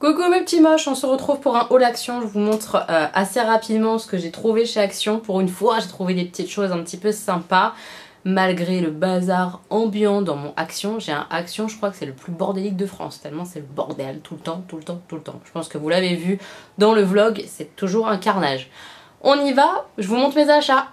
Coucou mes petits moches, on se retrouve pour un haul Action. Je vous montre assez rapidement ce que j'ai trouvé chez Action. Pour une fois, j'ai trouvé des petites choses un petit peu sympas. Malgré le bazar ambiant dans mon Action, j'ai un Action, je crois que c'est le plus bordélique de France. Tellement c'est le bordel, tout le temps, tout le temps, tout le temps. Je pense que vous l'avez vu dans le vlog, c'est toujours un carnage. On y va, je vous montre mes achats.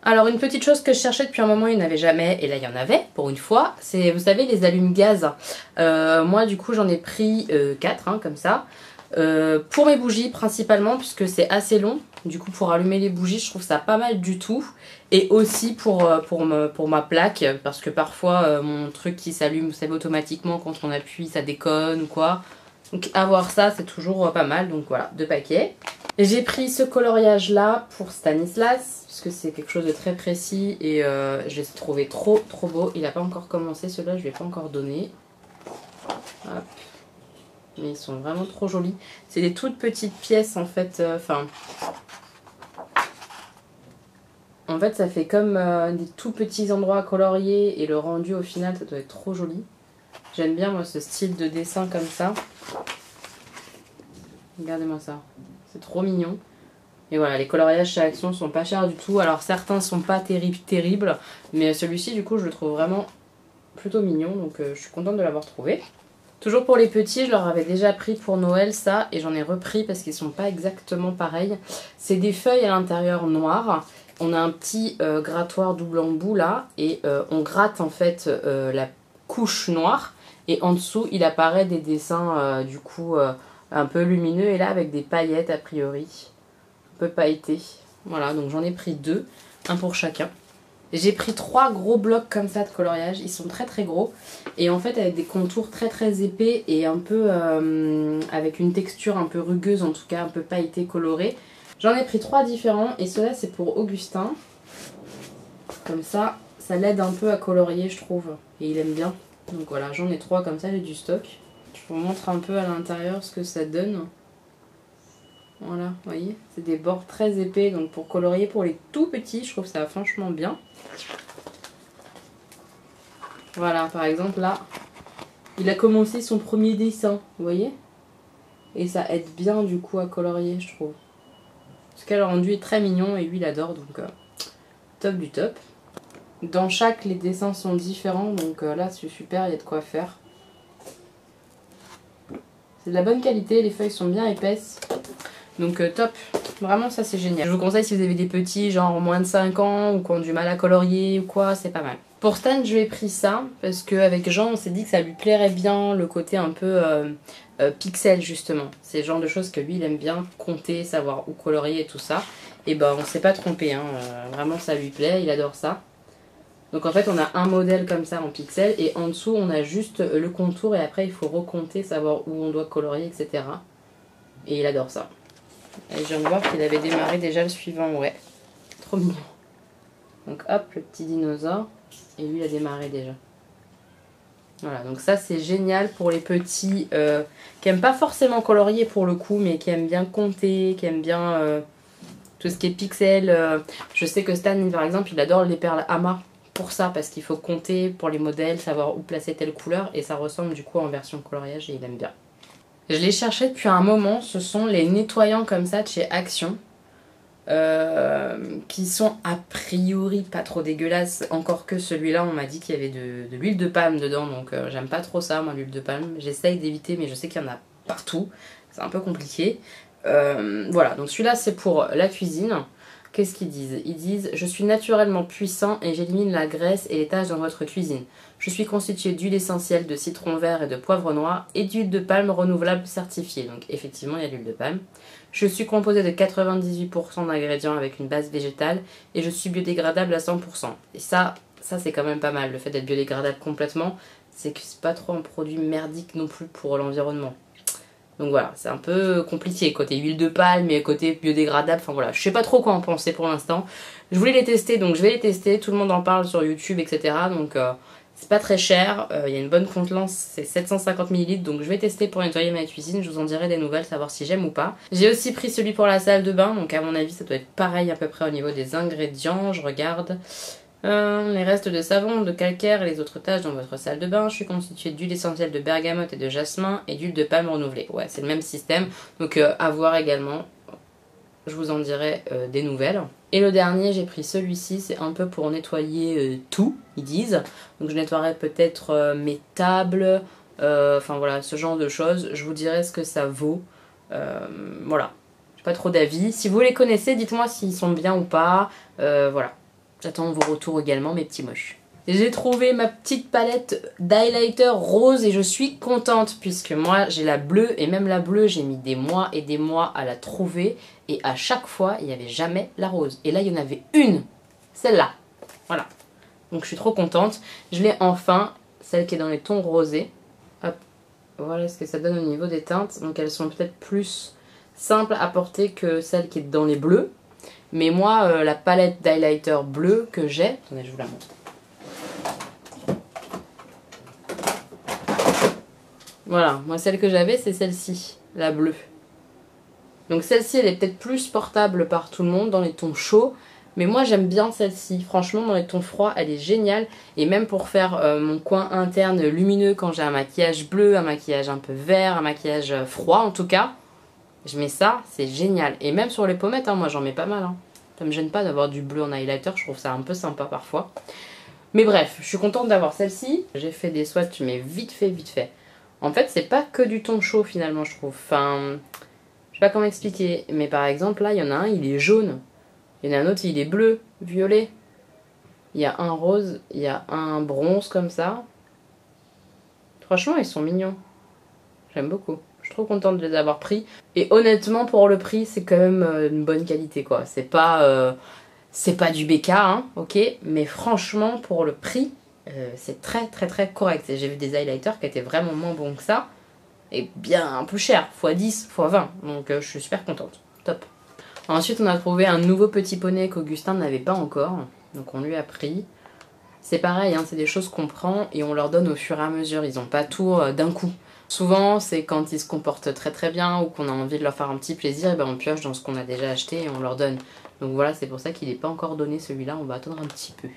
Alors une petite chose que je cherchais depuis un moment, il n'y en avait jamais, et là il y en avait pour une fois, c'est vous savez les allumes-gaz. Moi du coup j'en ai pris 4 comme ça, pour mes bougies principalement puisque c'est assez long. Du coup pour allumer les bougies je trouve ça pas mal du tout, et aussi pour ma plaque, parce que parfois mon truc qui s'allume vous savez automatiquement quand on appuie ça déconne ou quoi. Donc avoir ça c'est toujours pas mal, donc voilà 2 paquets. J'ai pris ce coloriage là pour Stanislas, parce que c'est quelque chose de très précis et je l'ai trouvé trop beau. Il n'a pas encore commencé, celui-là je ne lui ai pas encore donné. Hop. Mais ils sont vraiment trop jolis. C'est des toutes petites pièces en fait, en fait ça fait comme des tout petits endroits coloriés, et le rendu au final ça doit être trop joli. J'aime bien moi ce style de dessin comme ça. Regardez-moi ça. C'est trop mignon. Et voilà, les coloriages chez Action sont pas chers du tout. Alors certains sont pas terribles, mais celui-ci du coup je le trouve vraiment plutôt mignon, donc je suis contente de l'avoir trouvé. Toujours pour les petits, je leur avais déjà pris pour Noël ça, et j'en ai repris parce qu'ils sont pas exactement pareils. C'est des feuilles à l'intérieur noires. On a un petit grattoir double embout là, et on gratte en fait la couche noire, et en dessous il apparaît des dessins du coup un peu lumineux, et là avec des paillettes a priori, un peu pailleté. Voilà, donc j'en ai pris 2, un pour chacun. J'ai pris 3 gros blocs comme ça de coloriage, ils sont très gros, et en fait avec des contours très épais, et un peu avec une texture un peu rugueuse, en tout cas un peu pailleté coloré. J'en ai pris 3 différents, et ceux-là c'est pour Augustin. Comme ça, ça l'aide un peu à colorier je trouve, et il aime bien. Donc voilà, j'en ai 3 comme ça, j'ai du stock. Je vous montre un peu à l'intérieur ce que ça donne. Voilà, vous voyez, c'est des bords très épais, donc pour colorier pour les tout petits, je trouve ça franchement bien. Voilà, par exemple là, il a commencé son premier dessin, vous voyez, et ça aide bien du coup à colorier, je trouve. Parce que le rendu est très mignon, et lui il adore, donc top du top. Dans chaque, les dessins sont différents, donc là c'est super, il y a de quoi faire. C'est de la bonne qualité, les feuilles sont bien épaisses. Donc top, vraiment ça c'est génial. Je vous conseille si vous avez des petits genre moins de 5 ans ou qui ont du mal à colorier ou quoi, c'est pas mal. Pour Stan je lui ai pris ça parce qu'avec Jean on s'est dit que ça lui plairait bien, le côté un peu pixel justement. C'est le genre de choses que lui il aime bien, compter, savoir où colorier et tout ça. Et ben on s'est pas trompé, hein. Vraiment ça lui plaît, il adore ça. Donc en fait on a un modèle comme ça en pixels, et en dessous on a juste le contour, et après il faut recompter, savoir où on doit colorier, etc. Et il adore ça. Et je viens de voir qu'il avait démarré déjà le suivant, ouais. Trop mignon. Donc hop, le petit dinosaure. Et lui, il a démarré déjà. Voilà, donc ça c'est génial pour les petits qui aiment pas forcément colorier pour le coup, mais qui aiment bien compter, qui aiment bien tout ce qui est pixel. Je sais que Stan, par exemple, il adore les perles amas pour ça, parce qu'il faut compter pour les modèles, savoir où placer telle couleur, et ça ressemble du coup en version coloriage, et il aime bien. Je les cherchais depuis un moment, ce sont les nettoyants comme ça de chez Action, qui sont a priori pas trop dégueulasses, encore que celui-là on m'a dit qu'il y avait de l'huile de palme dedans, donc j'aime pas trop ça moi, l'huile de palme. J'essaye d'éviter, mais je sais qu'il y en a partout, c'est un peu compliqué. Voilà, donc celui-là c'est pour la cuisine. Qu'est-ce qu'ils disent? Ils disent: je suis naturellement puissant et j'élimine la graisse et les taches dans votre cuisine. Je suis constitué d'huile essentielle de citron vert et de poivre noir et d'huile de palme renouvelable certifiée. Donc effectivement il y a l'huile de palme. Je suis composé de 98% d'ingrédients avec une base végétale, et je suis biodégradable à 100%. Et ça c'est quand même pas mal, le fait d'être biodégradable complètement, c'est que c'est pas trop un produit merdique non plus pour l'environnement. Donc voilà, c'est un peu compliqué côté huile de palme et côté biodégradable, enfin voilà, je sais pas trop quoi en penser pour l'instant. Je voulais les tester, donc je vais les tester, tout le monde en parle sur YouTube, etc. Donc c'est pas très cher, il y a une bonne contenance, c'est 750 ml, donc je vais tester pour nettoyer ma cuisine, je vous en dirai des nouvelles, savoir si j'aime ou pas. J'ai aussi pris celui pour la salle de bain, donc à mon avis ça doit être pareil à peu près au niveau des ingrédients, je regarde. Les restes de savon, de calcaire et les autres tâches dans votre salle de bain. Je suis constituée d'huile essentielle de bergamote et de jasmin et d'huile de palme renouvelée. Ouais, c'est le même système. Donc à voir également. Je vous en dirai des nouvelles. Et le dernier, j'ai pris celui-ci. C'est un peu pour nettoyer tout, ils disent. Donc je nettoierai peut-être mes tables. Enfin voilà, ce genre de choses. Je vous dirai ce que ça vaut. Voilà. J'ai pas trop d'avis. Si vous les connaissez, dites-moi s'ils sont bien ou pas. Voilà. J'attends vos retours également, mes petits moches. J'ai trouvé ma petite palette d'highlighter rose et je suis contente puisque moi j'ai la bleue et même la bleue j'ai mis des mois et des mois à la trouver et à chaque fois il n'y avait jamais la rose. Et là il y en avait une, celle-là. Voilà. Donc je suis trop contente. Je l'ai enfin, celle qui est dans les tons rosés. Hop. Voilà ce que ça donne au niveau des teintes. Donc elles sont peut-être plus simples à porter que celle qui est dans les bleus. Mais moi, la palette d'highlighter bleu que j'ai... Attendez, je vous la montre. Voilà, moi celle que j'avais, c'est celle-ci, la bleue. Donc celle-ci, elle est peut-être plus portable par tout le monde dans les tons chauds. Mais moi, j'aime bien celle-ci. Franchement, dans les tons froids, elle est géniale. Et même pour faire mon coin interne lumineux quand j'ai un maquillage bleu, un maquillage un peu vert, un maquillage froid en tout cas... Je mets ça, c'est génial. Et même sur les pommettes, hein, moi j'en mets pas mal. Hein. Ça me gêne pas d'avoir du bleu en highlighter, je trouve ça un peu sympa parfois. Mais bref, je suis contente d'avoir celle-ci. J'ai fait des swatchs, mais vite fait, vite fait. En fait, c'est pas que du ton chaud finalement, je trouve. Enfin, je sais pas comment expliquer. Mais par exemple, là, il y en a un, il est jaune. Il y en a un autre, il est bleu, violet. Il y a un rose, il y a un bronze comme ça. Franchement, ils sont mignons. J'aime beaucoup. Je suis trop contente de les avoir pris. Et honnêtement, pour le prix, c'est quand même une bonne qualité, quoi. C'est pas du BK, hein, ok. Mais franchement, pour le prix, c'est très, très, très correct. Et j'ai vu des highlighters qui étaient vraiment moins bons que ça. Et bien plus cher, x10, x20. Donc je suis super contente. Top. Ensuite, on a trouvé un nouveau petit poney qu'Augustin n'avait pas encore. Donc on lui a pris. C'est pareil, hein, c'est des choses qu'on prend et on leur donne au fur et à mesure. Ils n'ont pas tout d'un coup. Souvent, c'est quand ils se comportent très très bien ou qu'on a envie de leur faire un petit plaisir, et ben on pioche dans ce qu'on a déjà acheté et on leur donne. Donc voilà, c'est pour ça qu'il n'est pas encore donné celui-là, on va attendre un petit peu.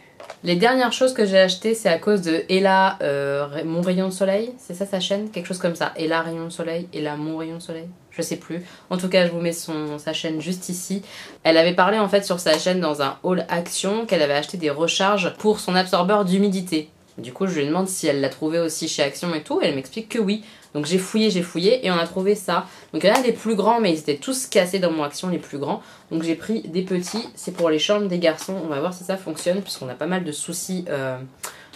Les dernières choses que j'ai achetées, c'est à cause de Ella Mon Rayon de Soleil, c'est ça sa chaîne? Quelque chose comme ça, Ella Rayon de Soleil, Ella Mon Rayon de Soleil, je sais plus. En tout cas, je vous mets sa chaîne juste ici. Elle avait parlé en fait sur sa chaîne dans un haul action qu'elle avait acheté des recharges pour son absorbeur d'humidité. Du coup, je lui demande si elle l'a trouvé aussi chez Action et tout, et elle m'explique que oui. Donc j'ai fouillé et on a trouvé ça. Donc il y en a des plus grands, mais ils étaient tous cassés dans mon Action, les plus grands. Donc j'ai pris des petits, c'est pour les chambres des garçons. On va voir si ça fonctionne, puisqu'on a pas mal de soucis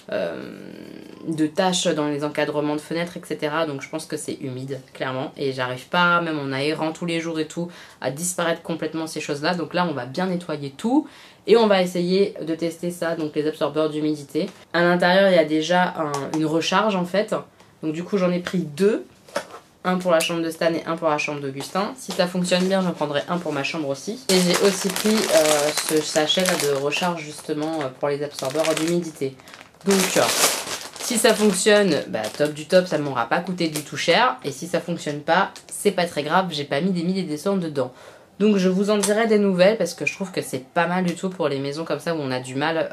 de taches dans les encadrements de fenêtres, etc. Donc je pense que c'est humide, clairement. Et j'arrive pas, même en aérant tous les jours et tout, à disparaître complètement ces choses-là. Donc là, on va bien nettoyer tout. Et on va essayer de tester ça, donc les absorbeurs d'humidité. À l'intérieur, il y a déjà une recharge en fait. Donc du coup, j'en ai pris deux. Un pour la chambre de Stan et un pour la chambre d'Augustin. Si ça fonctionne bien, j'en prendrai un pour ma chambre aussi. Et j'ai aussi pris ce sachet là de recharge justement pour les absorbeurs d'humidité. Donc, si ça fonctionne, bah, top du top, ça ne m'aura pas coûté du tout cher. Et si ça fonctionne pas, c'est pas très grave, j'ai pas mis des milliers de cents dedans. Donc je vous en dirai des nouvelles parce que je trouve que c'est pas mal du tout pour les maisons comme ça où on a du mal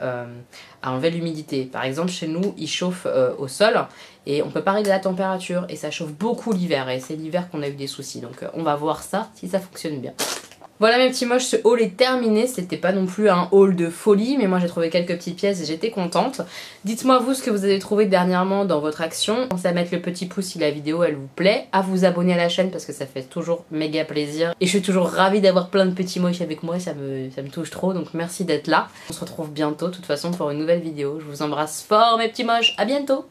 à enlever l'humidité. Par exemple chez nous il chauffe au sol et on peut pas régler la température et ça chauffe beaucoup l'hiver et c'est l'hiver qu'on a eu des soucis. Donc on va voir ça si ça fonctionne bien. Voilà mes petits moches, ce haul est terminé, c'était pas non plus un haul de folie, mais moi j'ai trouvé quelques petites pièces et j'étais contente. Dites-moi vous ce que vous avez trouvé dernièrement dans votre action. Pensez à mettre le petit pouce si la vidéo elle vous plaît, à vous abonner à la chaîne parce que ça fait toujours méga plaisir. Et je suis toujours ravie d'avoir plein de petits moches avec moi, ça me touche trop, donc merci d'être là. On se retrouve bientôt de toute façon pour une nouvelle vidéo. Je vous embrasse fort mes petits moches, à bientôt!